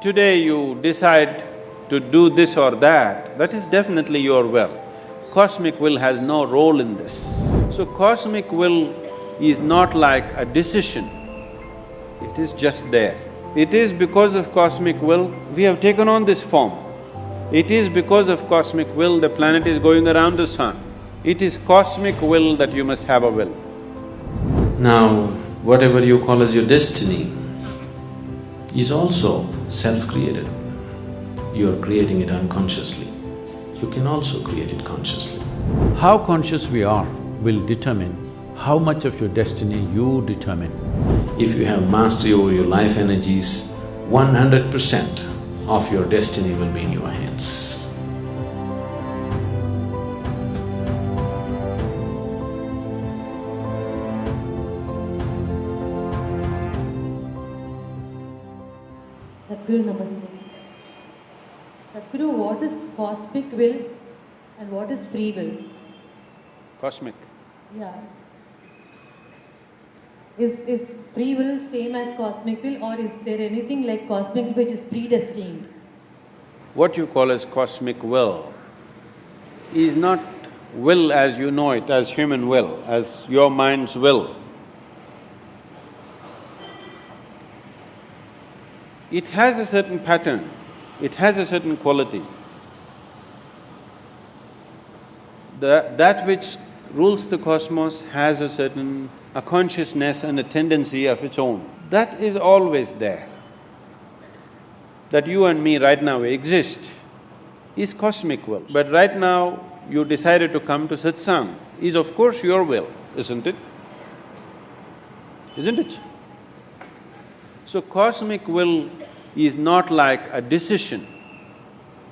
Today you decide to do this or that, that is definitely your will. Cosmic will has no role in this. So cosmic will is not like a decision, it is just there. It is because of cosmic will we have taken on this form. It is because of cosmic will the planet is going around the sun. It is cosmic will that you must have a will. Now, whatever you call as your destiny is also self-created. You are creating it unconsciously. You can also create it consciously. How conscious we are will determine how much of your destiny you determine. If you have mastery over your life energies, 100% of your destiny will be in your hands. Sadhguru, Namaste. Sadhguru, what is cosmic will and what is free will? Cosmic. Yeah. Is free will same as cosmic will, or is there anything like cosmic which is predestined? What you call as cosmic will is not will as you know it, as human will, as your mind's will. It has a certain pattern, it has a certain quality. That which rules the cosmos has a consciousness and a tendency of its own. That is always there. That you and me right now exist is cosmic will. But right now you decided to come to satsang is of course your will, isn't it? Isn't it? So cosmic will is not like a decision,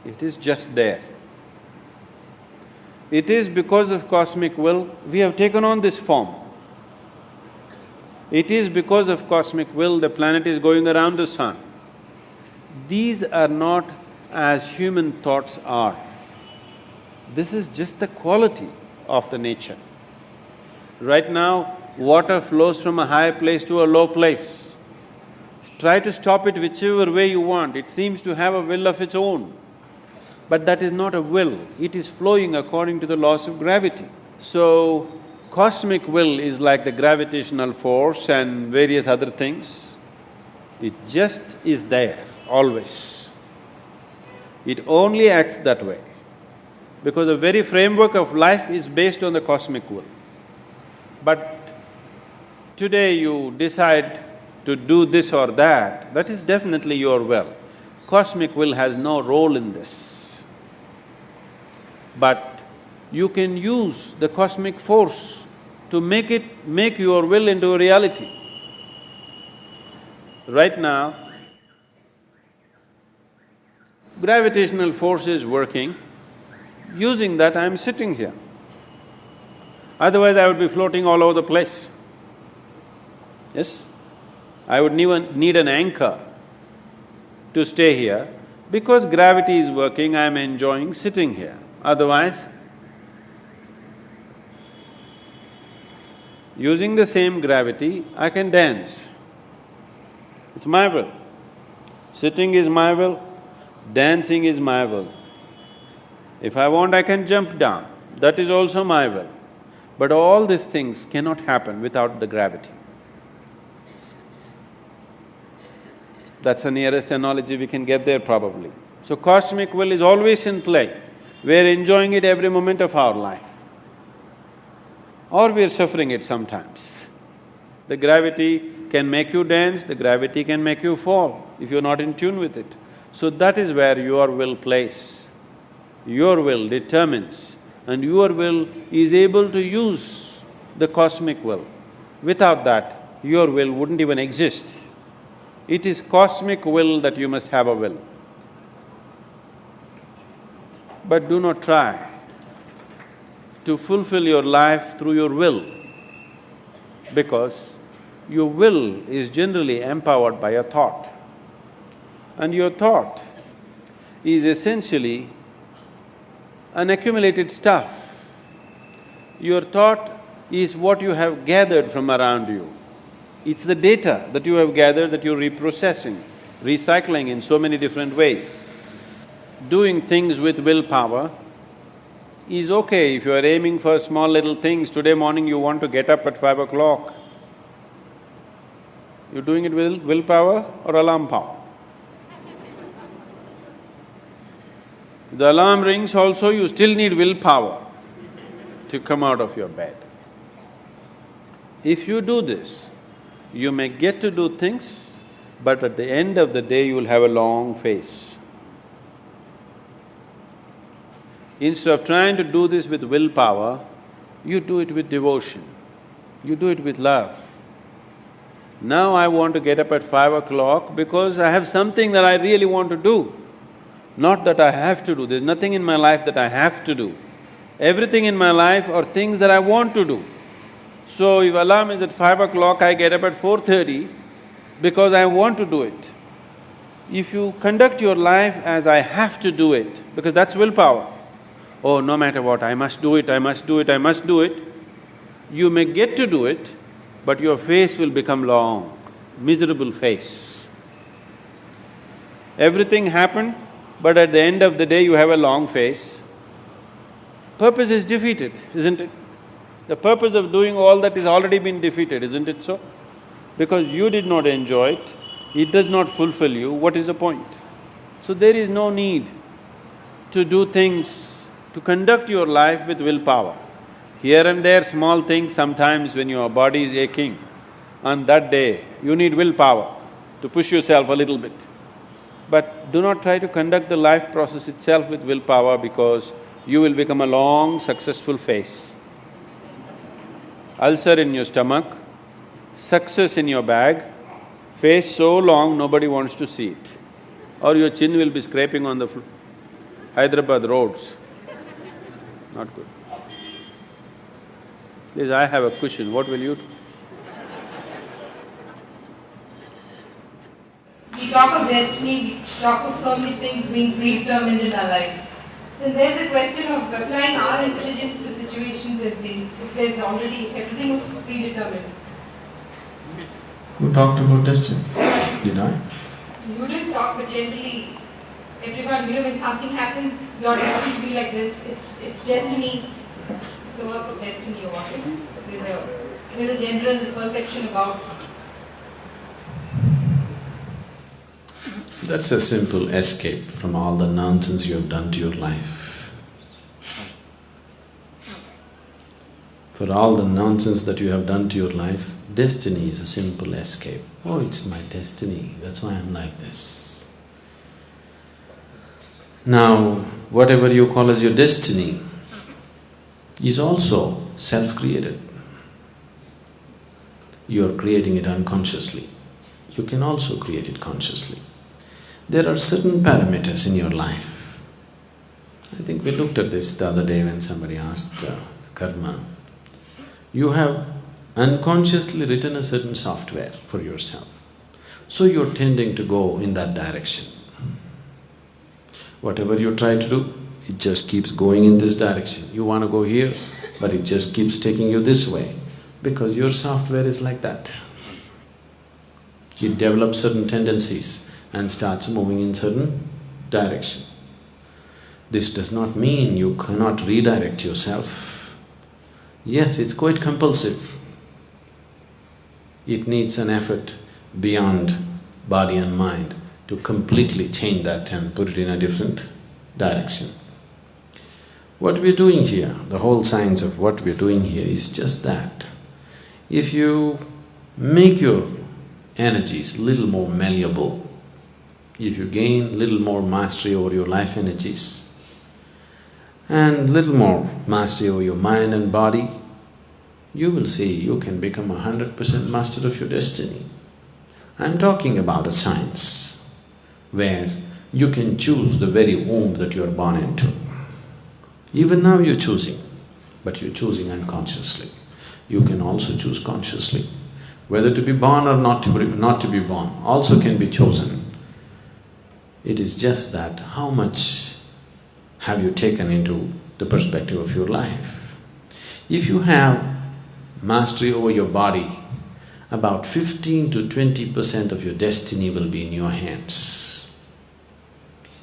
it is just there. It is because of cosmic will we have taken on this form. It is because of cosmic will the planet is going around the sun. These are not as human thoughts are. This is just the quality of the nature. Right now, water flows from a high place to a low place. Try to stop it whichever way you want, it seems to have a will of its own. But that is not a will, it is flowing according to the laws of gravity. So, cosmic will is like the gravitational force and various other things. It just is there, always. It only acts that way, because the very framework of life is based on the cosmic will. But today you decide to do this or that, that is definitely your will. Cosmic will has no role in this. But you can use the cosmic force to make your will into a reality. Right now, gravitational force is working, using that I'm sitting here. Otherwise I would be floating all over the place. Yes? I would need an anchor to stay here. Because gravity is working, I'm enjoying sitting here. Otherwise, using the same gravity, I can dance. It's my will. Sitting is my will, dancing is my will. If I want, I can jump down, that is also my will. But all these things cannot happen without the gravity. That's the nearest analogy we can get there probably. So cosmic will is always in play. We're enjoying it every moment of our life. Or we're suffering it sometimes. The gravity can make you dance, the gravity can make you fall if you're not in tune with it. So that is where your will plays. Your will determines, and your will is able to use the cosmic will. Without that, your will wouldn't even exist. It is cosmic will that you must have a will. But do not try to fulfill your life through your will, because your will is generally empowered by a thought. And your thought is essentially an accumulated stuff. Your thought is what you have gathered from around you. It's the data that you have gathered that you're reprocessing. recycling in so many different ways. Doing things with willpower is okay if you are aiming for small little things. Today morning you want to get up at 5 o'clock. You're doing it with willpower or alarm power? The alarm rings also, you still need willpower to come out of your bed. If you do this, you may get to do things, but at the end of the day you will have a long face. Instead of trying to do this with willpower, you do it with devotion, you do it with love. Now I want to get up at 5 o'clock because I have something that I really want to do, not that I have to do. There's nothing in my life that I have to do. Everything in my life are things that I want to do. So if alarm is at 5 o'clock, I get up at 4:30 because I want to do it. If you conduct your life as I have to do it, because that's willpower, oh, no matter what, I must do it, I must do it, I must do it, you may get to do it, but your face will become long, miserable face. Everything happened, but at the end of the day you have a long face. Purpose is defeated, isn't it? The purpose of doing all that is already been defeated, isn't it so? Because you did not enjoy it does not fulfill you, what is the point? So there is no need to do things, to conduct your life with willpower. Here and there small things, sometimes when your body is aching, on that day you need willpower to push yourself a little bit. But do not try to conduct the life process itself with willpower, because you will become a long, successful face. Ulcer in your stomach, success in your bag, face so long nobody wants to see it. Or your chin will be scraping on the Hyderabad roads. Not good. Please, I have a cushion, what will you do? We talk of destiny, we talk of so many things being predetermined in our lives. Then there's a question of applying our intelligence to situations and things. If everything was predetermined. Who talked about destiny? Did I? You didn't talk, but generally, everyone, when something happens, you're destined to be like this. It's destiny, the work of destiny or whatever. There's a general perception about. That's a simple escape from all the nonsense you have done to your life. For all the nonsense that you have done to your life, destiny is a simple escape. Oh, it's my destiny, that's why I'm like this. Now, whatever you call as your destiny is also self-created. You are creating it unconsciously. You can also create it consciously. There are certain parameters in your life. I think we looked at this the other day when somebody asked karma. You have unconsciously written a certain software for yourself, so you're tending to go in that direction. Whatever you try to do, it just keeps going in this direction. You want to go here, but it just keeps taking you this way, because your software is like that. It develops certain tendencies and starts moving in certain direction. This does not mean you cannot redirect yourself. Yes, it's quite compulsive. It needs an effort beyond body and mind to completely change that and put it in a different direction. What we're doing here, the whole science of what we're doing here is just that. If you make your energies little more malleable, if you gain little more mastery over your life energies and little more mastery over your mind and body, you will see you can become 100% master of your destiny. I'm talking about a science where you can choose the very womb that you are born into. Even now you're choosing, but you're choosing unconsciously. You can also choose consciously. Whether to be born or not to be born also can be chosen. It is just that how much have you taken into the perspective of your life. If you have mastery over your body about 15 to 20% of your destiny will be in your hands.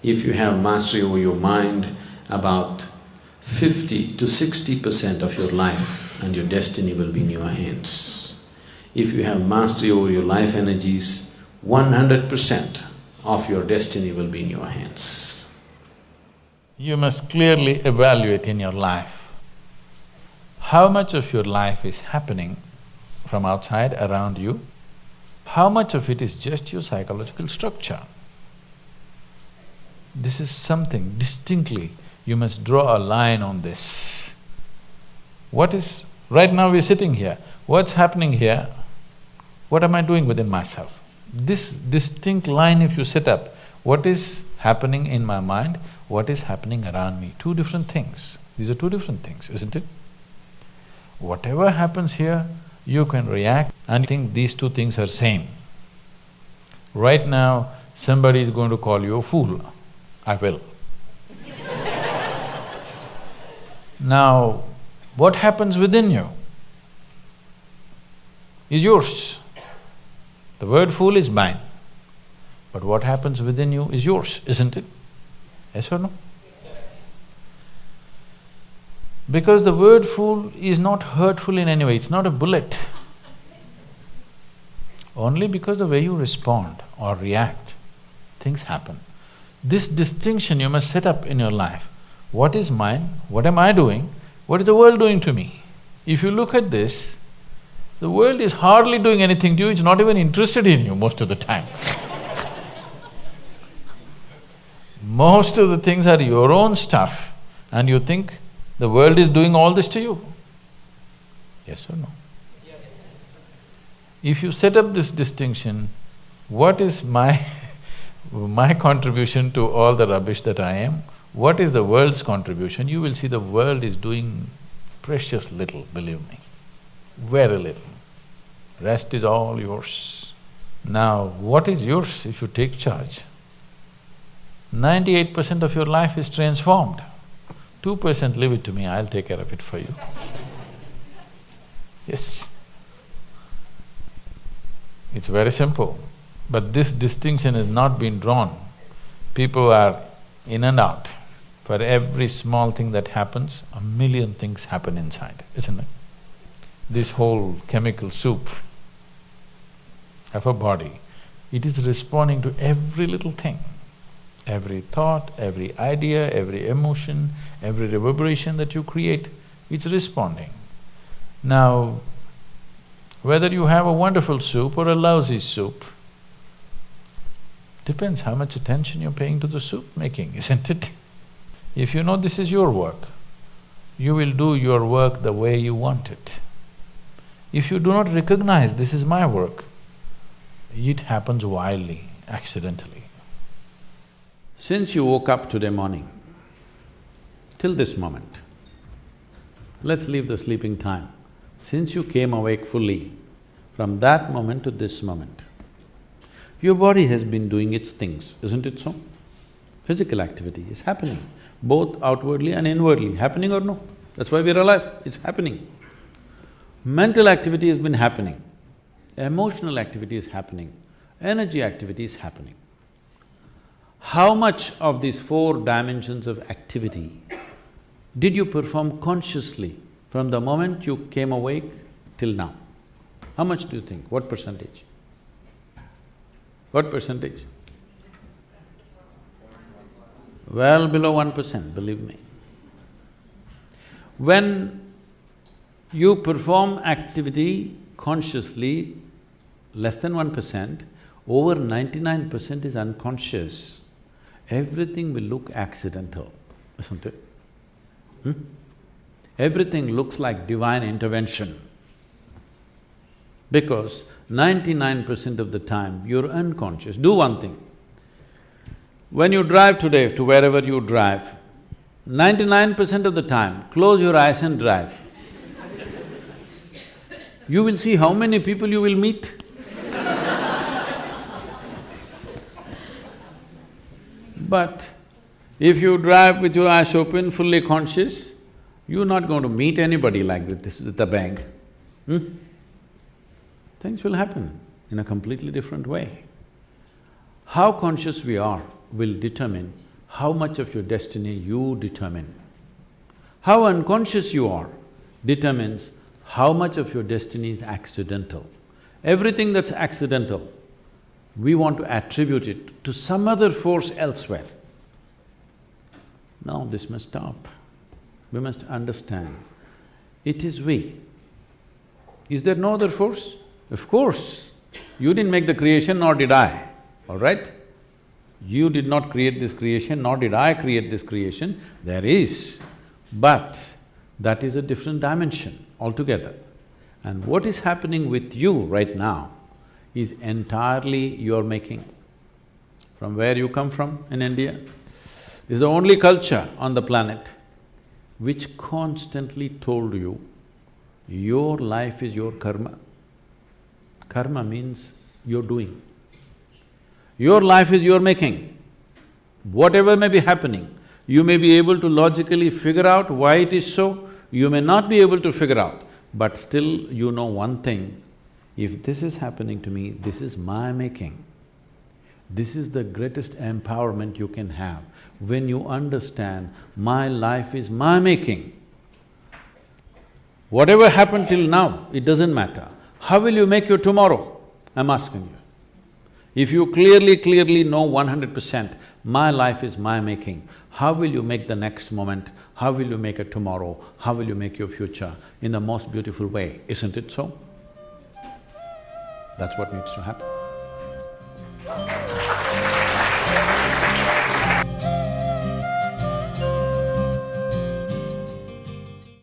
If you have mastery over your mind, about 50 to 60% of your life and your destiny will be in your hands. If you have mastery over your life energies, 100% of your destiny will be in your hands. You must clearly evaluate in your life how much of your life is happening from outside around you, how much of it is just your psychological structure. This is something distinctly, you must draw a line on this. What is… right now we're sitting here, what's happening here? What am I doing within myself? This distinct line if you set up, what is happening in my mind, what is happening around me, two different things. These are two different things, isn't it? Whatever happens here, you can react and think these two things are same. Right now, somebody is going to call you a fool, I will. Now, what happens within you is yours. The word fool is mine, but what happens within you is yours, isn't it? Yes or no? Because the word fool is not hurtful in any way, it's not a bullet. Only because the way you respond or react, things happen. This distinction you must set up in your life. What is mine? What am I doing? What is the world doing to me? If you look at this, the world is hardly doing anything to you, it's not even interested in you most of the time. Most of the things are your own stuff and you think the world is doing all this to you. Yes or no? Yes. If you set up this distinction, what is my my contribution to all the rubbish that I am? What is the world's contribution? You will see the world is doing precious little, believe me, very little. Rest is all yours. Now, what is yours if you take charge? 98% of your life is transformed. 2% leave it to me, I'll take care of it for you. Yes. It's very simple, but this distinction has not been drawn. People are in and out. For every small thing that happens, a million things happen inside, isn't it? This whole chemical soup of a body, it is responding to every little thing. Every thought, every idea, every emotion, every reverberation that you create, it's responding. Now, whether you have a wonderful soup or a lousy soup, depends how much attention you're paying to the soup making, isn't it? If you know this is your work, you will do your work the way you want it. If you do not recognize this is my work, it happens wildly, accidentally. Since you woke up today morning, till this moment, let's leave the sleeping time. Since you came awake fully, from that moment to this moment, your body has been doing its things, isn't it so? Physical activity is happening, both outwardly and inwardly, happening or no? That's why we're alive, it's happening. Mental activity has been happening, emotional activity is happening, energy activity is happening. How much of these four dimensions of activity did you perform consciously from the moment you came awake till now? How much do you think? What percentage? What percentage? Well below 1%, believe me. When you perform activity consciously, less than 1%, over 99% is unconscious. Everything will look accidental, isn't it? Everything looks like divine intervention. Because 99% of the time, you're unconscious. Do one thing. When you drive today to wherever you drive, 99% of the time, close your eyes and drive. You will see how many people you will meet. But if you drive with your eyes open, fully conscious, you're not going to meet anybody like this with a bang. things will happen in a completely different way. How conscious we are will determine how much of your destiny you determine. How unconscious you are determines how much of your destiny is accidental. Everything that's accidental, we want to attribute it to some other force elsewhere. No, this must stop. We must understand, it is we. Is there no other force? Of course, you didn't make the creation, nor did I, all right? You did not create this creation, nor did I create this creation. There is, but that is a different dimension altogether. And what is happening with you right now is entirely your making. From where you come from in India, this is the only culture on the planet which constantly told you, your life is your karma. Karma means you're doing. Your life is your making. Whatever may be happening, you may be able to logically figure out why it is so, you may not be able to figure out, but still you know one thing, if this is happening to me, this is my making. This is the greatest empowerment you can have, when you understand, my life is my making. Whatever happened till now, it doesn't matter. How will you make your tomorrow? I'm asking you. If you clearly know 100%, my life is my making, how will you make the next moment? How will you make a tomorrow? How will you make your future in the most beautiful way? Isn't it so? That's what needs to happen.